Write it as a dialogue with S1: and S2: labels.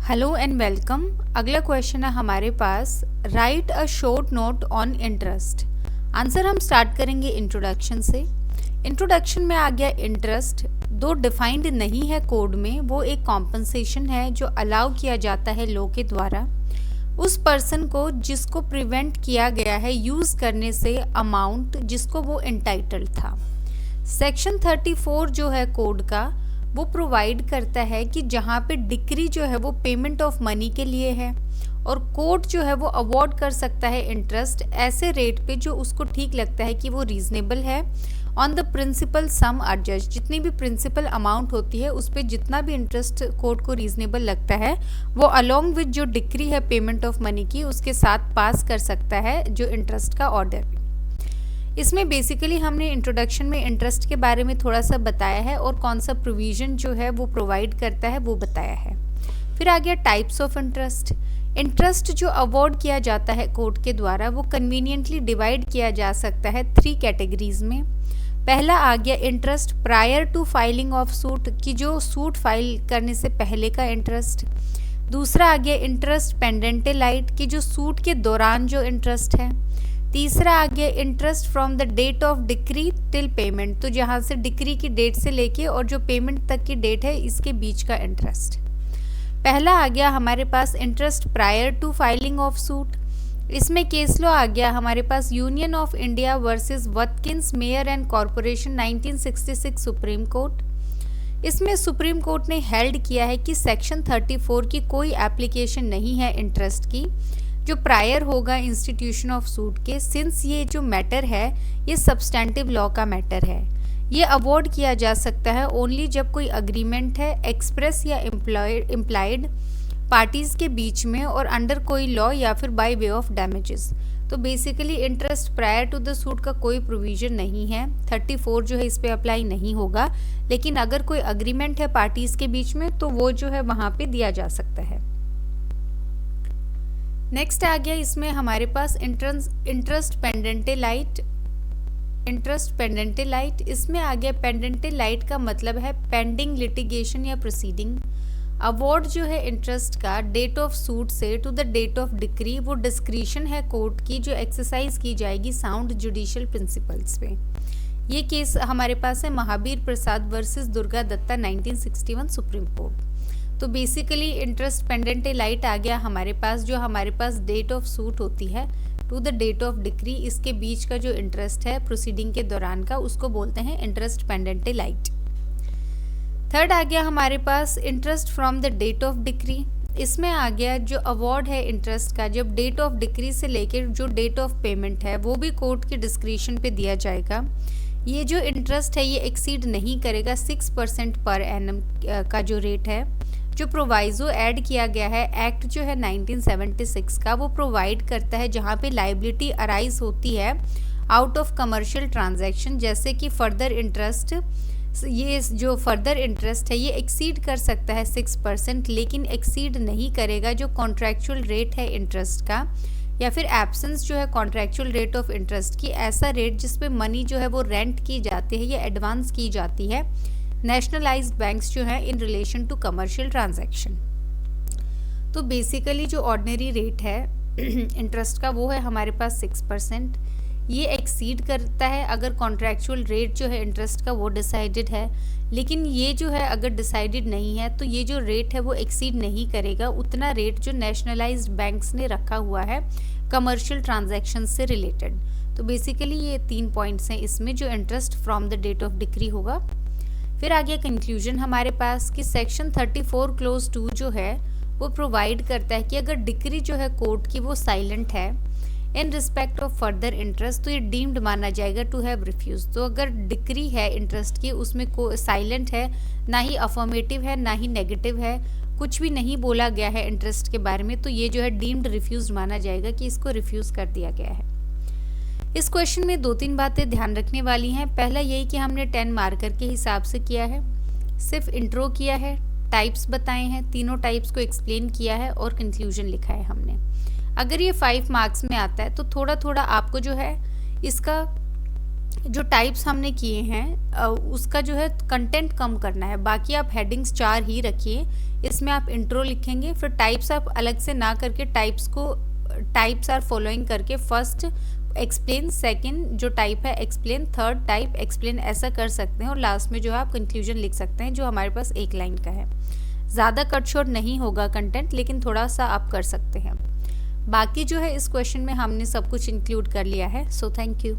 S1: Hello and welcome. अगला question है हमारे पास, write a short note on interest. Answer हम स्टार्ट करेंगे इंट्रोडक्शन से। इंट्रोडक्शन में आ गया इंटरेस्ट, दो डिफाइंड नहीं है कोड में, वो एक कॉम्पनसेशन है जो अलाउ किया जाता है लॉ के द्वारा उस पर्सन को जिसको प्रिवेंट किया गया है यूज करने से अमाउंट जिसको वो एंटाइटल्ड था। सेक्शन 34 जो है कोड का वो प्रोवाइड करता है कि जहाँ पे डिक्री जो है वो पेमेंट ऑफ मनी के लिए है और कोर्ट जो है वो अवॉर्ड कर सकता है इंटरेस्ट ऐसे रेट पे जो उसको ठीक लगता है कि वो रीजनेबल है on the principle some adjust. जितनी भी प्रिंसिपल अमाउंट होती है उस पर जितना भी इंटरेस्ट कोर्ट को रीजनेबल लगता है वो अलोंग विद जो डिक्री है पेमेंट ऑफ मनी की उसके साथ पास कर सकता है जो इंटरेस्ट का ऑर्डर। इसमें बेसिकली हमने इंट्रोडक्शन में इंटरेस्ट के बारे में थोड़ा सा बताया है और कौन सा प्रोविजन जो है वो प्रोवाइड करता है वो बताया है। फिर आ गया टाइप्स ऑफ इंटरेस्ट। इंटरेस्ट जो अवॉर्ड किया जाता है कोर्ट के द्वारा वो कन्वीनियंटली डिवाइड किया जा सकता है 3 कैटेगरीज में। पहला आ गया interest prior to filing of suit, की जो सूट फाइल करने से पहले का इंटरेस्ट। दूसरा आ गया इंटरेस्ट पेंडेंटे लाइट, की जो सूट के दौरान जो इंटरेस्ट है। तीसरा आ गया interest from the date of decree till payment, तो जहाँ से डिक्री की डेट से लेके और जो पेमेंट तक की डेट है इसके बीच का इंटरेस्ट। पहला आ गया हमारे पास interest prior to filing of suit. इसमें केस लॉ आ गया हमारे पास union of India versus Watkins Mayer and corporation 1966 supreme court. इसमें सुप्रीम कोर्ट ने हेल्ड किया है कि सेक्शन 34 की कोई एप्लीकेशन नहीं है इंटरेस्ट की जो प्रायर होगा इंस्टीट्यूशन ऑफ सूट के, सिंस ये जो मैटर है ये सब्सटेंटिव लॉ का मैटर है। ये अवॉर्ड किया जा सकता है ओनली जब कोई अग्रीमेंट है एक्सप्रेस या इम्प्लाइड पार्टीज के बीच में और अंडर कोई लॉ या फिर बाय वे ऑफ डैमेजेस। तो basically interest prior to the suit का कोई प्रोविजन नहीं है, 34 जो है इस पे अप्लाई नहीं होगा, लेकिन अगर कोई अग्रीमेंट है पार्टीज के बीच में तो वो जो है वहां पे दिया जा सकता है। नेक्स्ट आ गया इसमें हमारे पास interest pendente lite. Interest pendente lite, इसमें आ गया पेंडेंटे लाइट का मतलब है पेंडिंग लिटिगेशन या प्रोसीडिंग। अवॉर्ड जो है इंटरेस्ट का डेट ऑफ सूट से to the date of decree वो डिस्क्रिशन है कोर्ट की जो एक्सरसाइज की जाएगी साउंड जुडिशियल प्रिंसिपल्स पे। ये केस हमारे पास है Mahavir Prasad versus Durga Datta 1961 supreme court. तो बेसिकली इंटरेस्ट पेंडेंटे लाइट आ गया हमारे पास, जो हमारे पास डेट ऑफ सूट होती है to the date of decree, इसके बीच का जो इंटरेस्ट है प्रोसीडिंग के दौरान का उसको बोलते हैं इंटरेस्ट पेंडेंटे लाइट। थर्ड आ गया हमारे पास interest from the date of decree. इसमें आ गया जो अवॉर्ड है इंटरेस्ट का जब डेट ऑफ डिक्री से लेकर जो डेट ऑफ पेमेंट है वो भी कोर्ट के डिस्क्रिशन पे दिया जाएगा। ये जो इंटरेस्ट है ये एक्सीड नहीं करेगा 6% पर एनम का जो रेट है। जो प्रोवाइजो ऐड किया गया है एक्ट जो है 1976 का वो प्रोवाइड करता है जहाँ पे लाइबिलिटी अराइज होती है आउट ऑफ कमर्शियल ट्रांजैक्शन, जैसे कि फर्दर इंटरेस्ट, ये जो फर्दर इंटरेस्ट है ये एक्सीड कर सकता है 6%, लेकिन एक्सीड नहीं करेगा जो कॉन्ट्रैक्चुअल रेट है इंटरेस्ट का या फिर एब्सेंस जो है कॉन्ट्रैक्चुअल रेट ऑफ इंटरेस्ट की, ऐसा रेट जिसपे मनी जो है वो रेंट की जाती है या एडवांस की जाती है नेशनलाइज्ड बैंक्स जो है in relation to commercial transaction. तो बेसिकली जो ऑर्डिनरी रेट है इंटरेस्ट का वो है हमारे पास 6%। ये एक्सीड करता है अगर कॉन्ट्रैक्चुअल रेट जो है इंटरेस्ट का वो डिसाइडेड है, लेकिन ये जो है अगर डिसाइडेड नहीं है तो ये जो रेट है वो एक्सीड नहीं करेगा उतना रेट जो नेशनलाइज्ड बैंक्स ने रखा हुआ है कमर्शियल ट्रांजैक्शन से रिलेटेड। तो बेसिकली ये 3 पॉइंट्स हैं इसमें जो interest from the date of decree होगा। फिर आ गया कंक्लूजन हमारे पास कि सेक्शन 34 क्लोज 2 जो है वो प्रोवाइड करता है कि अगर डिक्री जो है कोर्ट की वो साइलेंट है in respect of further interest तो ये डीम्ड माना जाएगा टू हैव रिफ्यूज। तो अगर डिक्री है इंटरेस्ट की उसमें साइलेंट है, ना ही अफर्मेटिव है ना ही नेगेटिव है, कुछ भी नहीं बोला गया है इंटरेस्ट के बारे में, तो ये जो है डीम्ड रिफ्यूज माना जाएगा कि इसको रिफ्यूज कर दिया गया है। इस क्वेश्चन में 2-3 बातें ध्यान रखने वाली हैं। पहला यही कि हमने 10 मार्कर के हिसाब से किया है, सिर्फ इंट्रो किया है, टाइप्स बताए हैं, तीनों टाइप्स को एक्सप्लेन किया है और कंक्लूजन लिखा है हमने। अगर ये 5 मार्क्स में आता है तो थोड़ा थोड़ा आपको जो है इसका जो टाइप्स हमने किए हैं उसका जो है कंटेंट कम करना है। बाकी आप हेडिंग्स 4 ही रखिए, इसमें आप इंट्रो लिखेंगे, फिर टाइप्स आप अलग से ना करके टाइप्स आर फॉलोइंग करके फर्स्ट एक्सप्लेन, सेकंड जो टाइप है एक्सप्लेन, थर्ड टाइप एक्सप्लेन, ऐसा कर सकते हैं। और लास्ट में जो है आप कंक्लूजन लिख सकते हैं जो हमारे पास 1 लाइन का है। ज़्यादा कट शॉर्ट नहीं होगा कंटेंट, लेकिन थोड़ा सा आप कर सकते हैं। बाकी जो है इस क्वेश्चन में हमने सब कुछ इंक्लूड कर लिया है। So thank you.